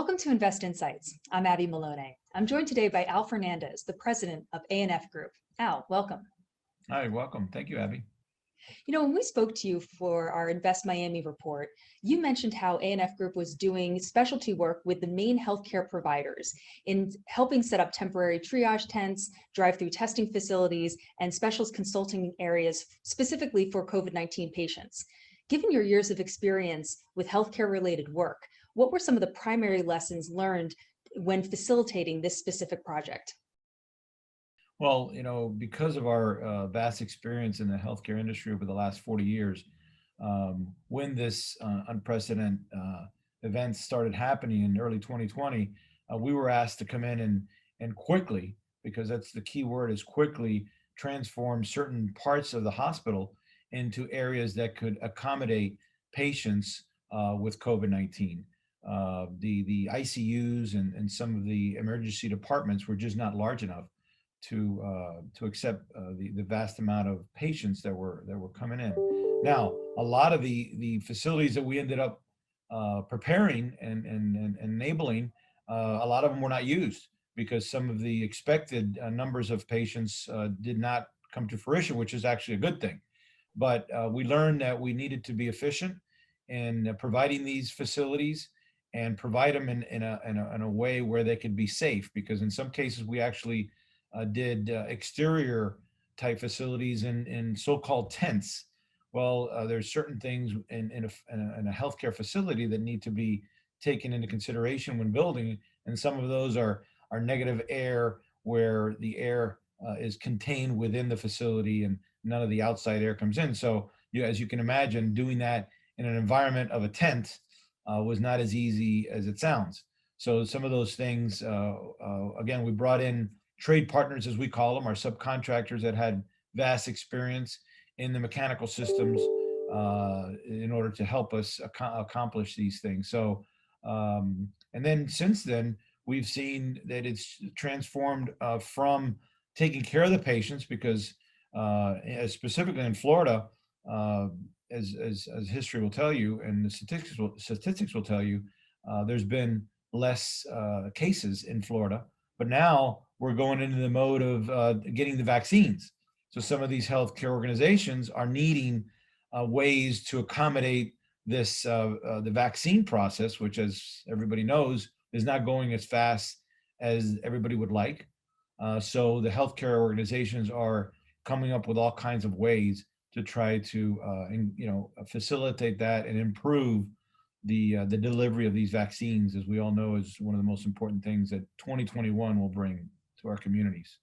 Welcome to Invest Insights. I'm Abby Maloney. I'm joined today by Al Fernandez, the president of ANF Group. Al, welcome. Hi, welcome. Thank you, Abby. When we spoke to you for our Invest Miami report, you mentioned how ANF Group was doing specialty work with the main healthcare providers in helping set up temporary triage tents, drive-through testing facilities, and specialist consulting areas specifically for COVID-19 patients. Given your years of experience with healthcare-related work, what were some of the primary lessons learned when facilitating this specific project? Well, because of our vast experience in the healthcare industry over the last 40 years, when this unprecedented events started happening in early 2020, we were asked to come in and quickly, because that's the key word, is quickly transform certain parts of the hospital into areas that could accommodate patients with COVID-19. The ICUs and some of the emergency departments were just not large enough to accept the vast amount of patients that were coming in. Now, a lot of the facilities that we ended up preparing and enabling, a lot of them were not used because some of the expected numbers of patients did not come to fruition, which is actually a good thing. But we learned that we needed to be efficient in providing these facilities and provide them in a way where they could be safe, because in some cases we actually did exterior type facilities in so-called tents. Well, there's certain things in a healthcare facility that need to be taken into consideration when building, and some of those are negative air, where the air is contained within the facility and none of the outside air comes in. So as you can imagine, doing that in an environment of a tent was not as easy as it sounds. So some of those things, again, we brought in trade partners, as we call them, our subcontractors that had vast experience in the mechanical systems in order to help us accomplish these things. So, and then since then, we've seen that it's transformed from taking care of the patients, because specifically in Florida, as history will tell you, and the statistics will tell you, there's been less cases in Florida. But now we're going into the mode of getting the vaccines. So some of these healthcare organizations are needing ways to accommodate this, the vaccine process, which, as everybody knows, is not going as fast as everybody would like. So the healthcare organizations are coming up with all kinds of ways to try to, facilitate that and improve the delivery of these vaccines, as we all know is one of the most important things that 2021 will bring to our communities.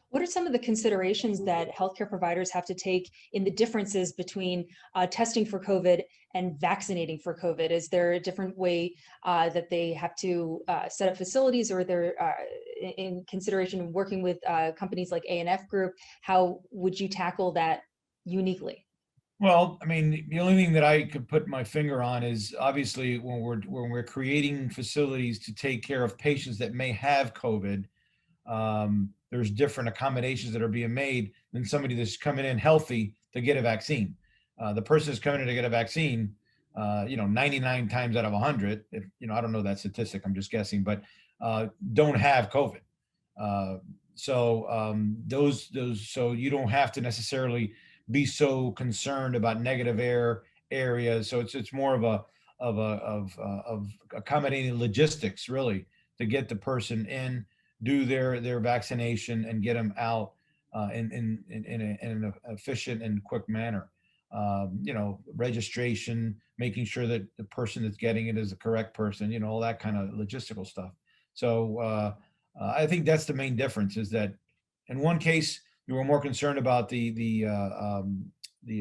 What are some of the considerations that healthcare providers have to take in the differences between testing for COVID and vaccinating for COVID? Is there a different way that they have to set up facilities, or they're in consideration of working with companies like ANF Group? How would you tackle that uniquely? Well, I mean, the only thing that I could put my finger on is obviously when we're creating facilities to take care of patients that may have COVID, there's different accommodations that are being made than somebody that's coming in healthy to get a vaccine. The person that's coming in to get a vaccine, 99 times out of 100, if, I don't know that statistic, I'm just guessing, but don't have COVID. So you don't have to necessarily be so concerned about negative air areas. So it's more of accommodating logistics, really, to get the person in, do their vaccination, and get them out in an efficient and quick manner. Registration, making sure that the person that's getting it is the correct person, all that kind of logistical stuff. So I think that's the main difference, is that in one case, you were more concerned about the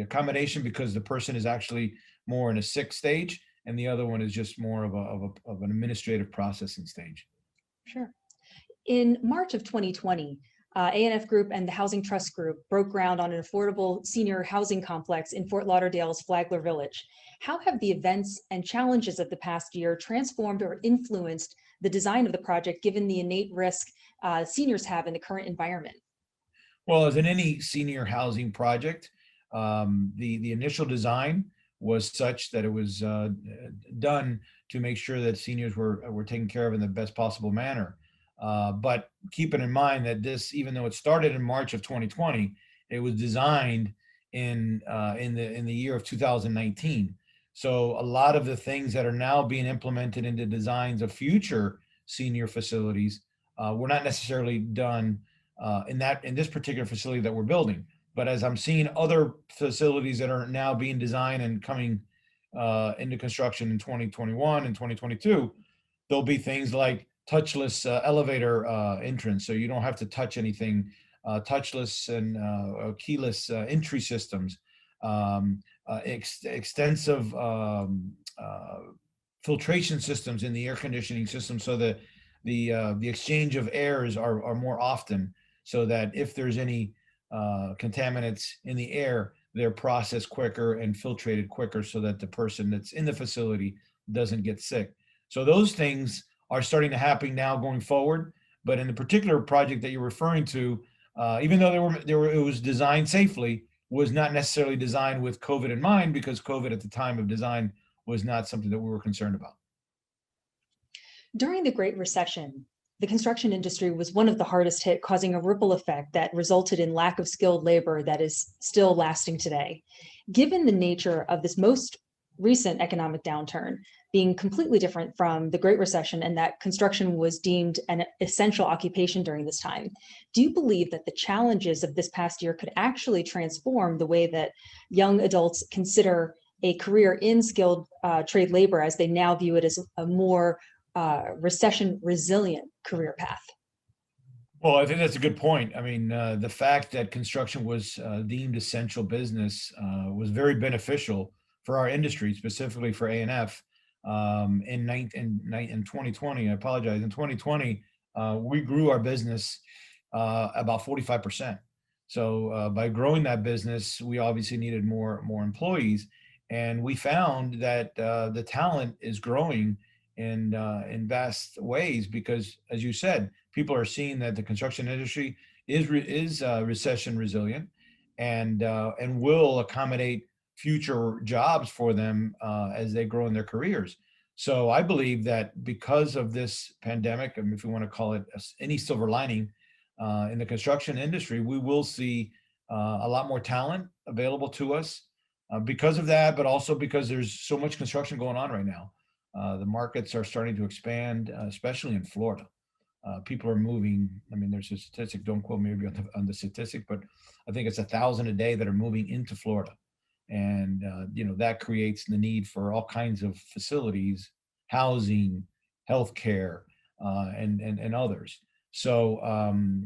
accommodation because the person is actually more in a sick stage, and the other one is just more of an administrative processing stage. Sure. In March of 2020, ANF Group and the Housing Trust Group broke ground on an affordable senior housing complex in Fort Lauderdale's Flagler Village. How have the events and challenges of the past year transformed or influenced the design of the project, given the innate risk seniors have in the current environment? Well, as in any senior housing project, the initial design was such that it was done to make sure that seniors were taken care of in the best possible manner. But keeping in mind that this, even though it started in March of 2020, it was designed in the year of 2019. So a lot of the things that are now being implemented into designs of future senior facilities were not necessarily done in this particular facility that we're building. But as I'm seeing other facilities that are now being designed and coming into construction in 2021 and 2022, there'll be things like touchless elevator entrance, so you don't have to touch anything, touchless and keyless entry systems, extensive filtration systems in the air conditioning system, so that the exchange of airs are more often, so that if there's any contaminants in the air, they're processed quicker and filtrated quicker, so that the person that's in the facility doesn't get sick. So those things are starting to happen now going forward. But in the particular project that you're referring to, even though it was designed safely, was not necessarily designed with COVID in mind, because COVID at the time of design was not something that we were concerned about. During the Great Recession, the construction industry was one of the hardest hit, causing a ripple effect that resulted in lack of skilled labor that is still lasting today. Given the nature of this most recent economic downturn being completely different from the Great Recession, and that construction was deemed an essential occupation during this time, do you believe that the challenges of this past year could actually transform the way that young adults consider a career in skilled trade labor, as they now view it as a more recession resilient career path? Well, I think that's a good point. I mean, the fact that construction was deemed essential business was very beneficial for our industry, specifically for ANF. In 2020, I apologize, in 2020, we grew our business about 45%. So by growing that business, we obviously needed more employees, and we found that the talent is growing in vast ways, because, as you said, people are seeing that the construction industry is recession resilient, and will accommodate future jobs for them as they grow in their careers. So I believe that because of this pandemic, I mean, if we want to call it any silver lining in the construction industry, we will see a lot more talent available to us because of that, but also because there's so much construction going on right now. The markets are starting to expand, especially in Florida. People are moving. I mean, there's a statistic, don't quote me on the statistic, but I think it's 1,000 a day that are moving into Florida. And, that creates the need for all kinds of facilities, housing, healthcare, and others. So,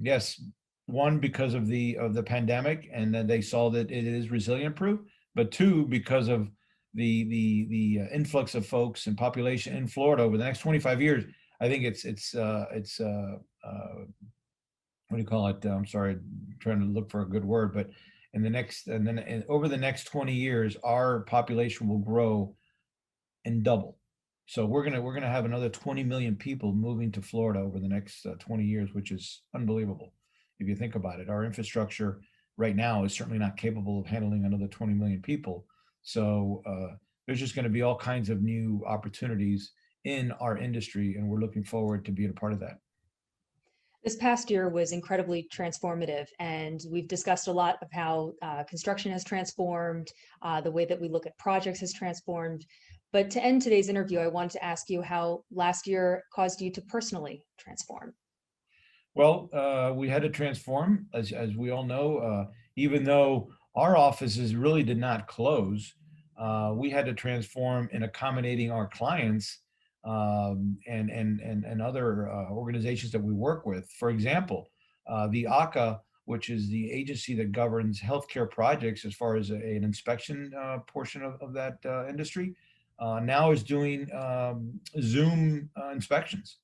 yes, one, because of the pandemic, and then they saw that it is resilient proof, but two, because of the influx of folks and population in Florida over the next 25 years. I think it's what do you call it? I'm sorry, I'm trying to look for a good word, but over the next 20 years, our population will grow and double. So we're gonna have another 20 million people moving to Florida over the next 20 years, which is unbelievable if you think about it. Our infrastructure right now is certainly not capable of handling another 20 million people. So there's just going to be all kinds of new opportunities in our industry, and we're looking forward to being a part of that. This past year was incredibly transformative, and we've discussed a lot of how construction has transformed, the way that we look at projects has transformed. But to end today's interview, I wanted to ask you how last year caused you to personally transform. Well, we had to transform, as we all know, even though our offices really did not close. We had to transform in accommodating our clients and other organizations that we work with. For example, the ACA, which is the agency that governs healthcare projects as far as an inspection portion of that industry, now is doing Zoom inspections.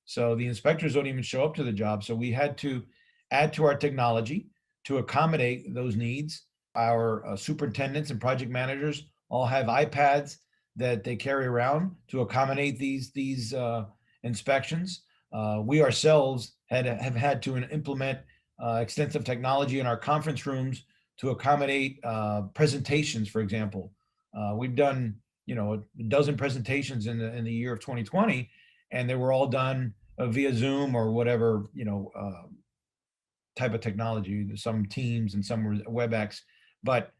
So the inspectors don't even show up to the job. So we had to add to our technology to accommodate those needs. Our superintendents and project managers all have iPads that they carry around to accommodate these inspections. We ourselves have had to implement extensive technology in our conference rooms to accommodate presentations, for example. We've done a dozen presentations in the year of 2020, and they were all done via Zoom or whatever, type of technology. Some Teams and some were WebEx, but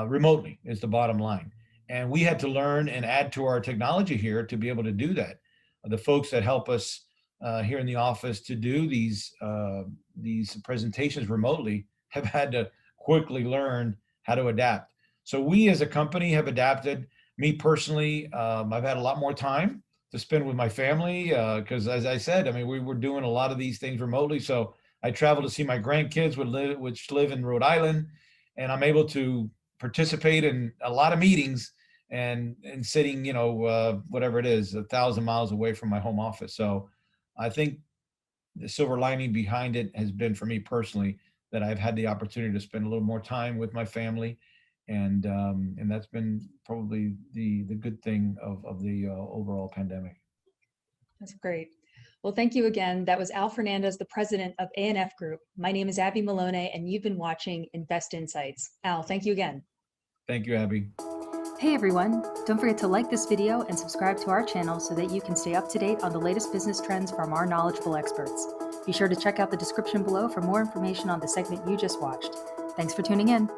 remotely is the bottom line. And we had to learn and add to our technology here to be able to do that. The folks that help us here in the office to do these presentations remotely have had to quickly learn how to adapt. So we as a company have adapted. Me personally, I've had a lot more time to spend with my family because, as I said, I mean, we were doing a lot of these things remotely. So I travel to see my grandkids, which live in Rhode Island, and I'm able to participate in a lot of meetings and sitting, whatever it is, 1,000 miles away from my home office. So I think the silver lining behind it has been for me personally that I've had the opportunity to spend a little more time with my family, and that's been probably the good thing of the overall pandemic. That's great. Well, thank you again. That was Al Fernandez, the president of ANF Group. My name is Abby Malone, and you've been watching Invest Insights. Al, thank you again. Thank you, Abby. Hey everyone, don't forget to like this video and subscribe to our channel so that you can stay up to date on the latest business trends from our knowledgeable experts. Be sure to check out the description below for more information on the segment you just watched. Thanks for tuning in.